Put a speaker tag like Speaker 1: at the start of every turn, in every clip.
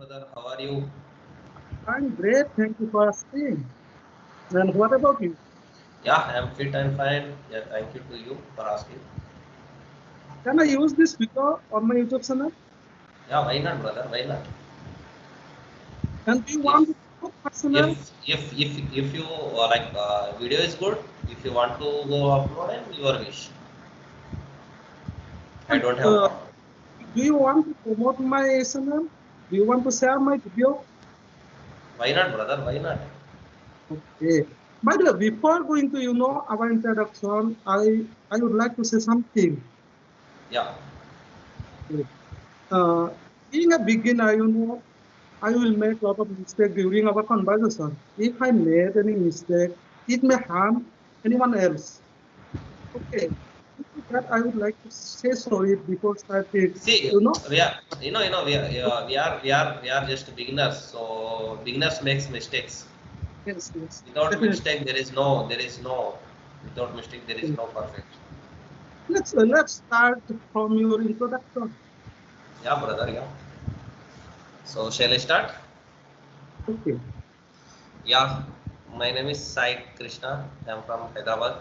Speaker 1: brother. How are you?
Speaker 2: I'm great, thank you for asking. And what about you?
Speaker 1: Yeah, I am fit and fine. Yeah, thank you to you for asking.
Speaker 2: Can I use this video on my YouTube channel?
Speaker 1: Yeah, why not, brother? Why not?
Speaker 2: And do you
Speaker 1: If
Speaker 2: want to support my channel?
Speaker 1: if you like video is good. If you want to go upload it, your wish. I
Speaker 2: And
Speaker 1: don't have a problem.
Speaker 2: do you want to promote my channel? Do you want to share my video?
Speaker 1: Why not, brother? Why not?
Speaker 2: Okay. By the way, before going to our introduction, I would like to say something.
Speaker 1: Yeah,
Speaker 2: Okay. Uh, Being a beginner, I will make a lot of mistake during our conversation. If I made any mistake, it may harm anyone else. Okay. Before that, I would like to say sorry before starting.
Speaker 1: see,
Speaker 2: You know?
Speaker 1: we are we are just beginners. So beginners makes mistakes.
Speaker 2: Yes, yes,
Speaker 1: Without
Speaker 2: definitely.
Speaker 1: mistake, there is no. Without mistake, there is no perfect.
Speaker 2: Let's start from your introduction.
Speaker 1: Yeah, brother. Yeah. So shall I start?
Speaker 2: Okay.
Speaker 1: Yeah, my name is Sai Krishna. I'm from Hyderabad.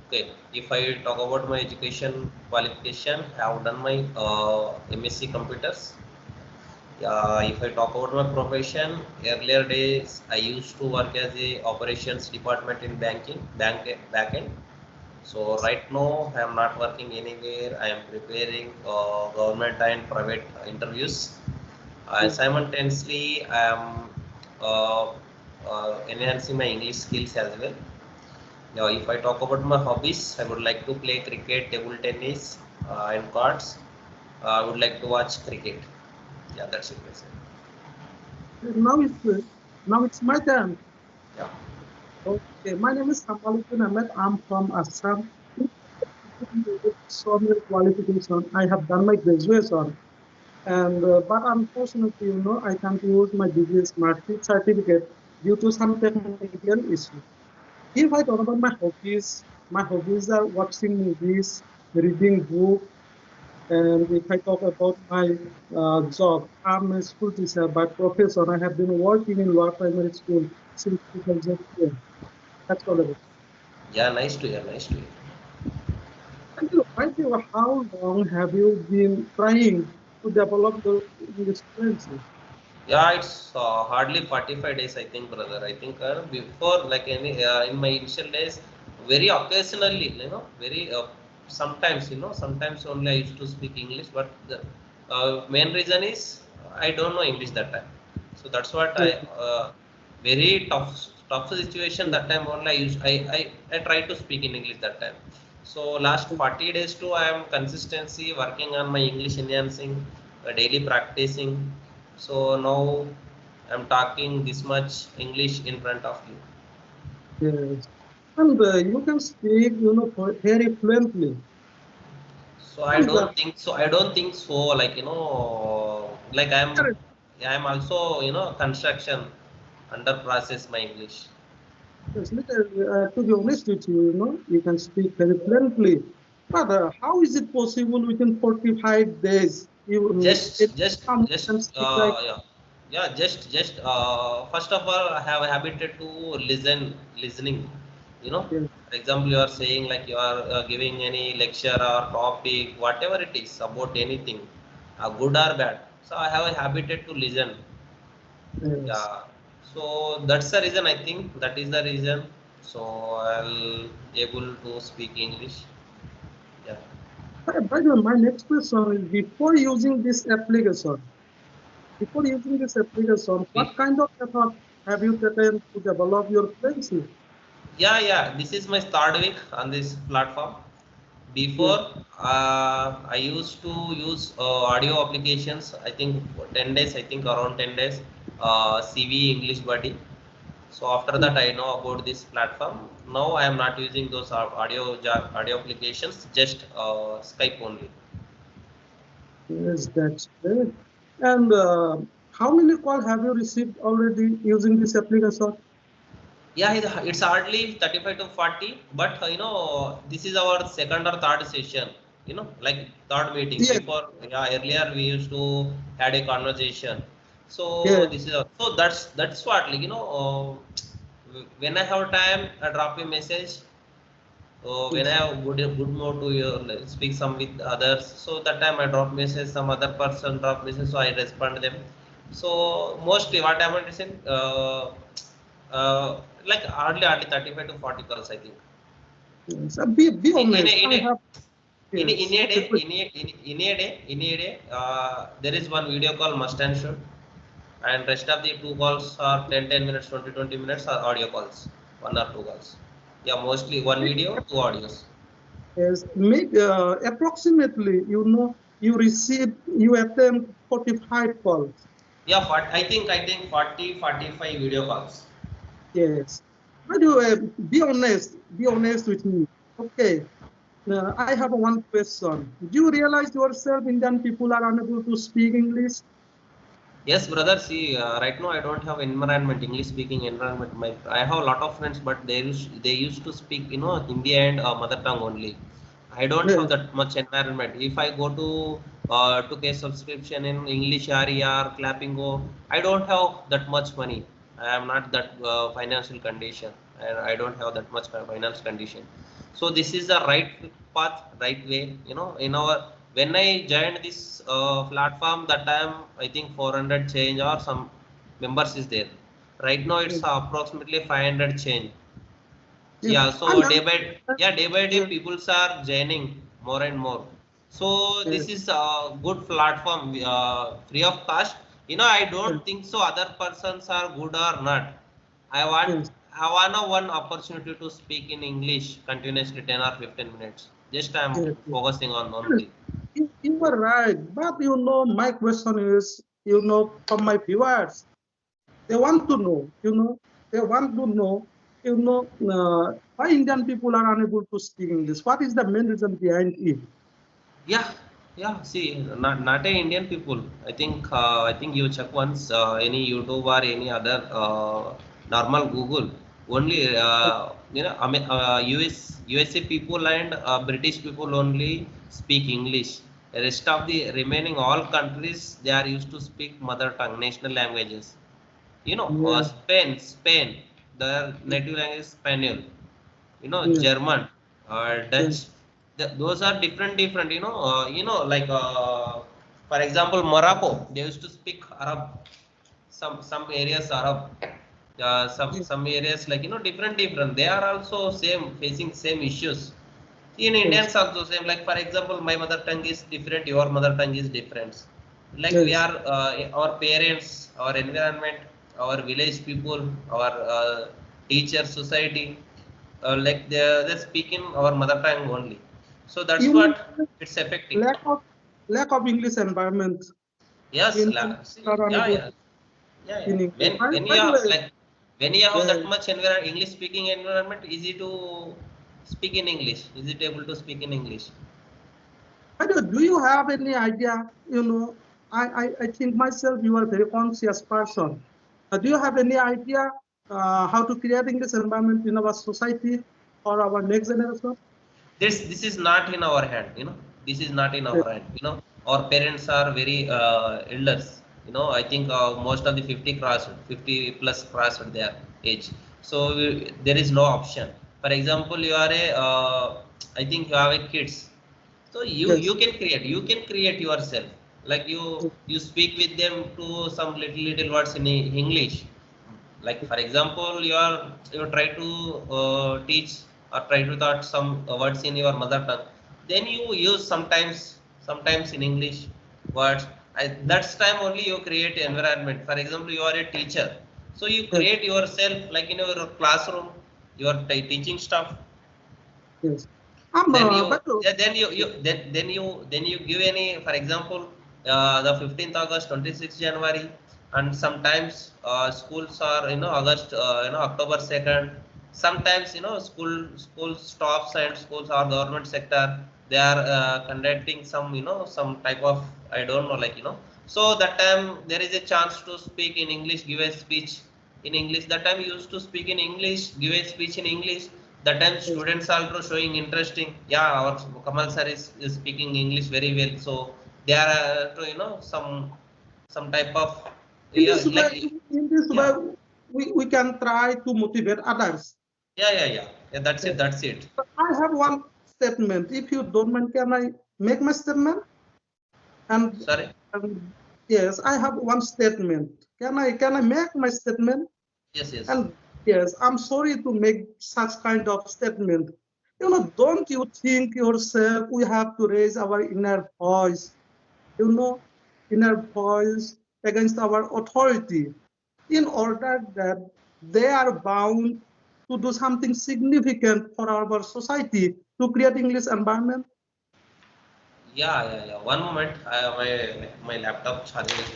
Speaker 1: Okay, if I talk about my education qualification, I have done my MSc Computers. If I talk about my profession, earlier days I used to work as a operations department in backend. So right now I am not working anywhere. I am preparing government and private interviews. Simultaneously, I am uh, enhancing my English skills as well. Now, if I talk about my hobbies, I would like to play cricket, table tennis, and cards. I would like to watch cricket. Yeah, that's it.
Speaker 2: Now it's my turn.
Speaker 1: Yeah,
Speaker 2: Okay. My name is Kamaluddin Ahmed. I'm from Assam. So many qualification. I have done my graduation, and but unfortunately, I can't use my degree market certificate due to some technical issue. If I talk about my hobbies are watching movies, reading books, and if I talk about my job, I'm a school teacher by profession. I have been working in lower primary school since 2010. That's all about it.
Speaker 1: yeah, nice to hear, nice to hear.
Speaker 2: By the way, how long have you been trying to develop the English fluency?
Speaker 1: Yeah, it's hardly 45 days, I think, brother. I think before, like in my initial days, very occasionally, very sometimes, sometimes only I used to speak English, but the main reason is I don't know English that time. So that's what
Speaker 2: Yeah,
Speaker 1: very tough situation
Speaker 2: yeah,
Speaker 1: that time only I tried to speak in English that time. So last 40 days too, I am consistency working on my English enhancing, daily practicing. So now I'm talking this much English in front of you.
Speaker 2: yes. And you can speak, very fluently.
Speaker 1: So I
Speaker 2: What is that?
Speaker 1: don't think so. I don't think so. Like like I'm also construction under process my English.
Speaker 2: Yes, to be honest with you, you can speak very fluently. But how is it possible within 45 days
Speaker 1: Just just
Speaker 2: someone
Speaker 1: just
Speaker 2: can speak like
Speaker 1: yeah, yeah, just first of all I have habitude to listening.
Speaker 2: this?
Speaker 1: For example, you are saying like you are giving any lecture or topic, whatever it is about anything, good or bad. So I have a habitude to listen.
Speaker 2: Yes.
Speaker 1: Yeah, so that's the reason. I think that is the reason. So I'll able to speak English. Yeah.
Speaker 2: By the way, my next question is before using this application, what
Speaker 1: Be-
Speaker 2: kind of effort have you taken to develop your friendship?
Speaker 1: yeah. This is my third week on this platform.
Speaker 2: Yes.
Speaker 1: Before, I used to use audio applications. I think for 10 days. I think around 10 days. CV English Buddy. So after
Speaker 2: Yes,
Speaker 1: that, I know about this platform. Now I am not using those audio applications. Just Skype only.
Speaker 2: yes, that's great. And how many calls have you received already using this application?
Speaker 1: Yeah, it's hardly 35 to 40, but this is our second or third session, like third meeting.
Speaker 2: Yes.
Speaker 1: Before, yeah, earlier we used to had a conversation. So
Speaker 2: Yeah.
Speaker 1: this is so that's what, like, when I have time, I drop a message. When I
Speaker 2: Yes.
Speaker 1: have good mood to like, speak some with others, so that time I drop message, some other person drop message, so I respond them. So mostly what happened is like hardly 35 to 40 calls, I think.
Speaker 2: Yes. Be
Speaker 1: In
Speaker 2: honest.
Speaker 1: a, in
Speaker 2: I
Speaker 1: a,
Speaker 2: have.
Speaker 1: in
Speaker 2: Yes.
Speaker 1: a
Speaker 2: Okay.
Speaker 1: day,
Speaker 2: Good.
Speaker 1: there is one video call must and should, and rest of the two calls are 10 minutes, 20 minutes are audio calls, one or two calls. Yeah, mostly one video, two audios.
Speaker 2: Yes. Make approximately. You receive. You attend 45 calls.
Speaker 1: Yeah, I think 40, 45 video calls.
Speaker 2: Yes. By the way, be honest. Be honest with me. Okay. I have one question. Do you realize yourself Indian people are unable to speak English?
Speaker 1: Yes, brother. See, right now I don't have environment, English speaking environment. I have a lot of friends, but they used to speak, Hindi and mother tongue only. I don't have
Speaker 2: Yes.
Speaker 1: that much environment. If I go to get subscription in English RER, Clapping Go, I don't have that much money. I am not that financial condition, and I don't have that much finance condition. So this is the right path, right way. In our when I joined this platform, that time I think 400 change or some members is there. Right now it's
Speaker 2: Yes.
Speaker 1: approximately 500 change.
Speaker 2: Yes.
Speaker 1: Yeah,
Speaker 2: And
Speaker 1: so day by day
Speaker 2: yes.
Speaker 1: people are joining more and more. So
Speaker 2: Yes.
Speaker 1: this is a good platform, free of cost. I
Speaker 2: Yes.
Speaker 1: don't think so other persons are good or not. I want
Speaker 2: Yes.
Speaker 1: I want one opportunity to speak in English continuously 10 or 15 minutes. Just I'm
Speaker 2: Yes. Yes.
Speaker 1: focusing on
Speaker 2: Yes.
Speaker 1: only.
Speaker 2: You were right. But my question is, from my viewers, they want to know, they want to know, why Indian people are unable to speak English. What is the main reason behind it?
Speaker 1: Yeah, yeah. See, not a Indian people. I think you check once any YouTube or any other normal Google. Only USA people and British people only speak English. The rest of the remaining all countries, they are used to speak mother tongue, national languages.
Speaker 2: Yeah.
Speaker 1: Spain, their
Speaker 2: Yes.
Speaker 1: native language is Spanish.
Speaker 2: Yes.
Speaker 1: German, Dutch.
Speaker 2: Yes.
Speaker 1: Those are different. Like for example, Morocco, they used to speak Arab. Some areas Arab.
Speaker 2: Yes.
Speaker 1: Some areas, like, different. They are also same, facing same issues. In
Speaker 2: Yes.
Speaker 1: Indians also same. Like for example, my mother tongue is different, your mother tongue is different. Like we
Speaker 2: Yes.
Speaker 1: are, our parents, our environment, our village people, our teacher society, like they're speaking our mother tongue only. So that's
Speaker 2: You
Speaker 1: what
Speaker 2: know,
Speaker 1: it's affecting.
Speaker 2: lack of lack of English environment.
Speaker 1: Yes,
Speaker 2: Indian
Speaker 1: see,
Speaker 2: people are
Speaker 1: yeah,
Speaker 2: unable
Speaker 1: yeah,
Speaker 2: to
Speaker 1: yeah,
Speaker 2: speak
Speaker 1: yeah.
Speaker 2: English.
Speaker 1: When
Speaker 2: By
Speaker 1: you
Speaker 2: the
Speaker 1: have,
Speaker 2: way,
Speaker 1: like, when you have
Speaker 2: yeah.
Speaker 1: that much English speaking environment, easy to speak in English. Is it able to speak in English?
Speaker 2: Do you have any idea? I think myself you are a very conscious person. Do you have any idea how to creating this environment in our society or our next generation?
Speaker 1: This is not in our hand. This is not in our
Speaker 2: Yes.
Speaker 1: hand. Our parents are very elders. I think most of the 50 plus crossed their age. So there is no option. For example, you are a I think you have a kids. So you
Speaker 2: Yes.
Speaker 1: can create yourself, like you speak with them to some little words in English. Like for example, you try to teach or try to start some words in your mother tongue, then you use sometimes in English words. That's time only you create environment. For example, you are a teacher, so you
Speaker 2: Yes.
Speaker 1: create yourself, like in your classroom, you are teaching stuff.
Speaker 2: Yes.
Speaker 1: Then you
Speaker 2: But
Speaker 1: yeah, then you give any, for example, the 15th August, 26th January, and sometimes schools are, August, October 2nd. Sometimes, school stops, and schools are government sector, they are conducting some type of, I don't know, like, so that time there is a chance to speak in English, give a speech in English. That time you used to speak in English, give a speech in English. That time
Speaker 2: yes.
Speaker 1: students are also showing interesting. Yeah, our Kamal sir is speaking English very well. So they are to, some type of
Speaker 2: In
Speaker 1: Yeah,
Speaker 2: this way,
Speaker 1: like,
Speaker 2: in this way,
Speaker 1: yeah,
Speaker 2: we can try to motivate others.
Speaker 1: yeah. That's
Speaker 2: Yes.
Speaker 1: it. That's it.
Speaker 2: But I have one statement. If you don't mind, can I make my statement? And,
Speaker 1: Sorry.
Speaker 2: and yes, I have one statement. Can I make my statement?
Speaker 1: Yes.
Speaker 2: And yes, I'm sorry to make such kind of statement. Don't you think yourself we have to raise our inner voice, you know, inner voice against our authority in order that they are bound to do something significant for our society to create English environment?
Speaker 1: Yeah. One moment. My laptop charging is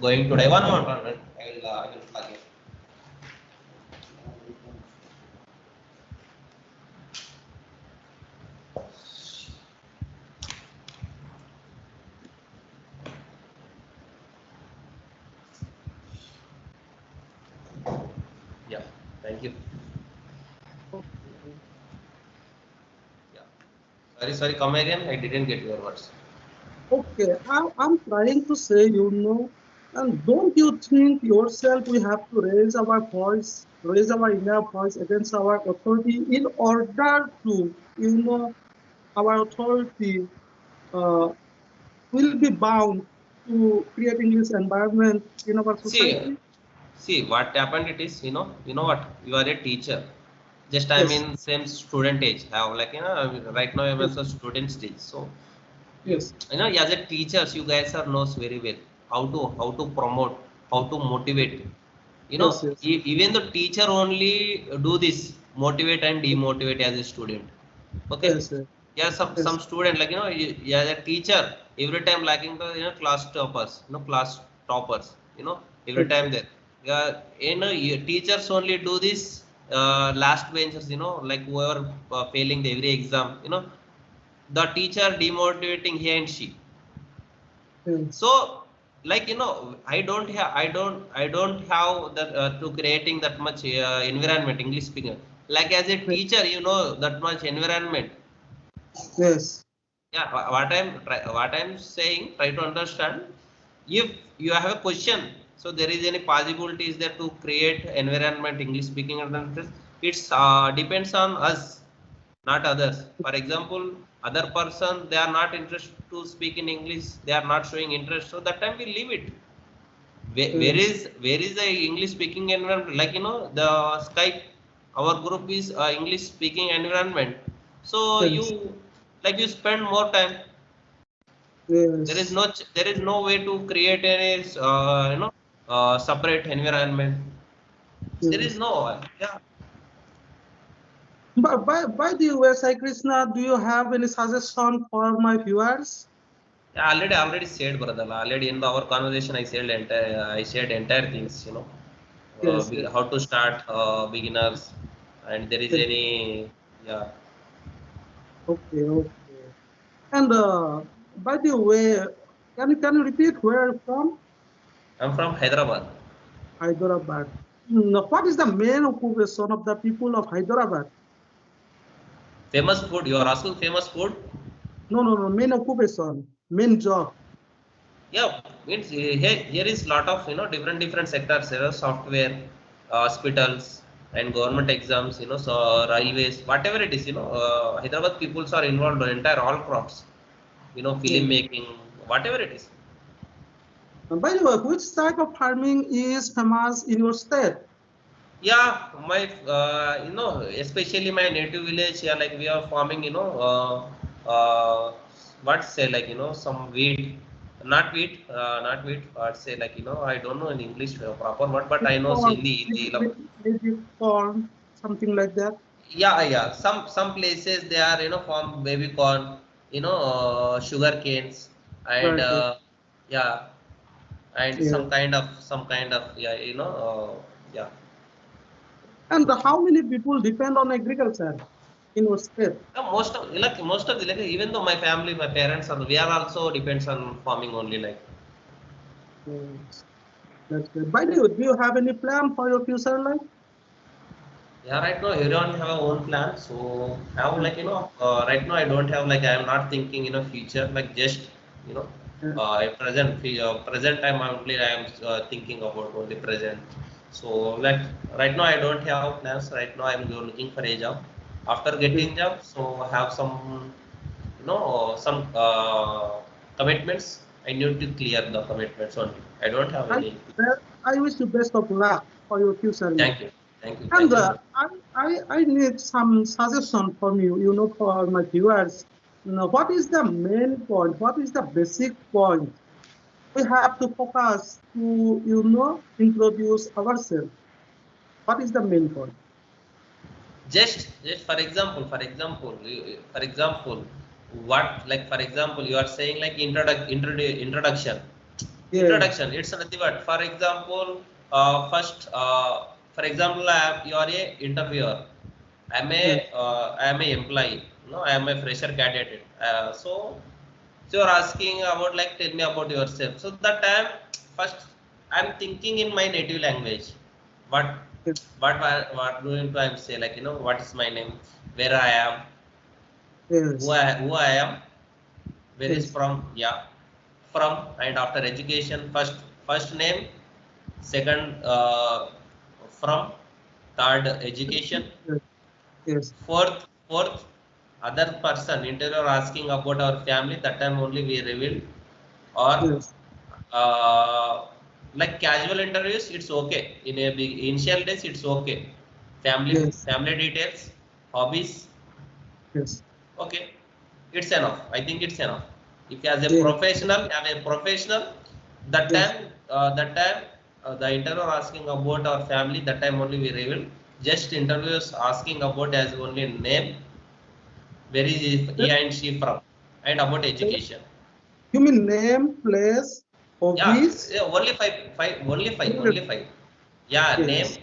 Speaker 1: going today. One moment. One moment. I will plug it. Yeah. Thank you.
Speaker 2: Okay.
Speaker 1: Yeah. Sorry. Come again. I didn't get your words.
Speaker 2: Okay, I'm trying to say, and don't you think yourself we have to raise our voice, raise our inner voice against our authority in order to, our authority uh, will be bound to creating this environment in our
Speaker 1: See,
Speaker 2: society?
Speaker 1: see what happened. It is, you know what? You are a teacher. Just I'm
Speaker 2: Yes,
Speaker 1: in same student age. How like right now I'm
Speaker 2: yes,
Speaker 1: also student stage. So you
Speaker 2: yes,
Speaker 1: you know as a teachers, you guys are knows very well how to promote, how to motivate.
Speaker 2: yes, yes,
Speaker 1: Even the teacher only do this, motivate and demotivate as a student. Okay.
Speaker 2: yes, yes,
Speaker 1: Yeah, some
Speaker 2: yes,
Speaker 1: student, like as a teacher, every time lacking the class toppers, class toppers, every
Speaker 2: yes,
Speaker 1: time
Speaker 2: yes,
Speaker 1: there. Yeah, teachers only do this, last benches, like whoever failing the every exam, the teacher demotivating he and she.
Speaker 2: yes,
Speaker 1: So, like, I don't have that to creating that much environment English speaking. Like as a
Speaker 2: yes,
Speaker 1: teacher, that much environment.
Speaker 2: yes,
Speaker 1: Yeah, what I'm saying, try to understand. If you have a question, so there is any possibilities there to create environment English speaking environment. It's depends on us, not others. For example, other person, they are not interested to speak in English, they are not showing interest, so that time we leave it.
Speaker 2: yes,
Speaker 1: Where is the English speaking environment? Like, the Skype, our group is English speaking environment. So you,
Speaker 2: yes,
Speaker 1: like, you spend more time.
Speaker 2: yes,
Speaker 1: There is no way to create any separate environment. There is
Speaker 2: yes.
Speaker 1: no, yeah.
Speaker 2: But by the way, Sai Krishna, do you have any suggestion for my viewers?
Speaker 1: Yeah, already said, brother. Already in our conversation, I shared entire things.
Speaker 2: Yes, yes,
Speaker 1: How to start beginners, and there is
Speaker 2: yes.
Speaker 1: any, yeah.
Speaker 2: Okay, okay. And by the way, can you repeat where are you from?
Speaker 1: I'm from Hyderabad.
Speaker 2: Hyderabad. What is the main occupation of the people of Hyderabad?
Speaker 1: Famous food. You are asking famous food.
Speaker 2: No, no, no. Main occupation, main job.
Speaker 1: Yeah, means here is lot of different sectors. Software, hospitals, and government exams. So railways, whatever it is. Hyderabad peoples are involved in entire all crops. Film
Speaker 2: Yes.
Speaker 1: making, whatever it is.
Speaker 2: By the way, which type of farming is famous in your state?
Speaker 1: Yeah, especially my native village. Yeah, like we are farming. What say, like some wheat, not wheat. What say, like I don't know in English proper word, but
Speaker 2: Maybe
Speaker 1: I know
Speaker 2: corn,
Speaker 1: Hindi.
Speaker 2: maybe,
Speaker 1: Hindi.
Speaker 2: maybe corn, something like that.
Speaker 1: Yeah. Some places they are farm baby corn, sugar canes, and
Speaker 2: Right.
Speaker 1: yeah, and
Speaker 2: Yeah.
Speaker 1: some kind of, yeah, yeah.
Speaker 2: And how many people depend on agriculture in your state?
Speaker 1: Yeah, most of the, like, even though my family, my parents are, we are also depends on farming only, like.
Speaker 2: Yes, that's good. By the way, do you have any plan for your future life?
Speaker 1: Yeah, right now everyone have a own plan. So now,
Speaker 2: Yes,
Speaker 1: like, right now I don't have, like, I am not thinking future, like, just you know At present time only I am thinking about only present. So like right now I don't have plans. Right now I am looking for a job. After
Speaker 2: Yes.
Speaker 1: getting job, so I have some some commitments. I need to clear the commitments only. I don't have
Speaker 2: I,
Speaker 1: any.
Speaker 2: I wish you best of luck for your future.
Speaker 1: Thank you, thank you,
Speaker 2: And
Speaker 1: thank you very much.
Speaker 2: I need some suggestion from you, for my viewers. What is the main point? What is the basic point? We have to focus to, introduce ourselves. What is the main point?
Speaker 1: Just for example, what like for example you are saying like introduction.
Speaker 2: Yes,
Speaker 1: Introduction. It's nothing but for example, first for example, you are a interviewer.
Speaker 2: yes,
Speaker 1: I am a employee. No, I am a fresher candidate. So you're asking about like tell me about yourself. So that time first I'm thinking in my native language. What
Speaker 2: yes,
Speaker 1: what going to I'm say like what is my name, where I am,
Speaker 2: yes,
Speaker 1: who I am, where is
Speaker 2: yes,
Speaker 1: from, yeah, from, and after education first name, second from, third education,
Speaker 2: yes, yes,
Speaker 1: fourth other person interviewer asking about our family, that time only we reveal, or
Speaker 2: yes,
Speaker 1: uh, like casual interviews it's okay in a big initial days it's okay,
Speaker 2: yes,
Speaker 1: family details, hobbies,
Speaker 2: yes,
Speaker 1: okay, it's enough, I think it's enough. If as a
Speaker 2: yes,
Speaker 1: professional have a professional, that
Speaker 2: yes,
Speaker 1: time the interviewer asking about our family, that time only we reveal. Just interviewers asking about as only name, where is he
Speaker 2: yes.
Speaker 1: and she from, and about education.
Speaker 2: You mean name, place,
Speaker 1: Yeah,
Speaker 2: hobbies?
Speaker 1: yeah, only five. Yeah,
Speaker 2: Yes,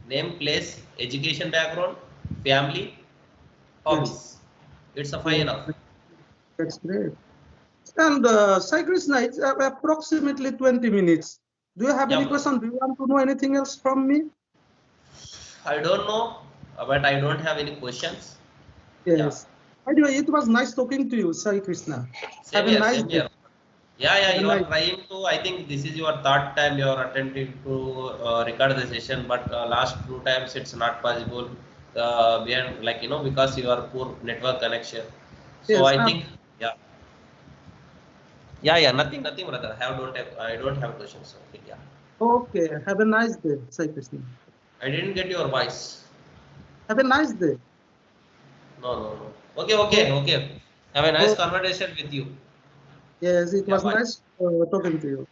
Speaker 1: name, place, education background, family,
Speaker 2: yes,
Speaker 1: hobbies. It's a fine
Speaker 2: yes.
Speaker 1: enough.
Speaker 2: That's great. And Sai Krishna, it's approximately 20 minutes. Do you have
Speaker 1: Yeah,
Speaker 2: any
Speaker 1: brother.
Speaker 2: question? Do you want to know anything else from me?
Speaker 1: I don't know, but I don't have any questions. Yeah,
Speaker 2: Yes. Anyway, it was nice talking to you, Sai Krishna.
Speaker 1: same
Speaker 2: Have a
Speaker 1: here,
Speaker 2: nice
Speaker 1: same
Speaker 2: day.
Speaker 1: here. Yeah,
Speaker 2: Have
Speaker 1: yeah,
Speaker 2: a
Speaker 1: you are
Speaker 2: nice
Speaker 1: trying to. I think this is your third time you are attempting to record the session, but last two times it's not possible. Beyond, like because you are poor network connection. So
Speaker 2: Yes.
Speaker 1: I think, yeah, yeah, nothing, brother. I don't have questions. Okay, yeah,
Speaker 2: Okay. Have a nice day, Sai Krishna.
Speaker 1: I didn't get your voice.
Speaker 2: Have a nice day.
Speaker 1: No. Okay,
Speaker 2: Okay.
Speaker 1: okay. Have a nice
Speaker 2: Okay.
Speaker 1: conversation with you.
Speaker 2: Yes, it
Speaker 1: Yeah,
Speaker 2: was
Speaker 1: bye.
Speaker 2: nice talking to you.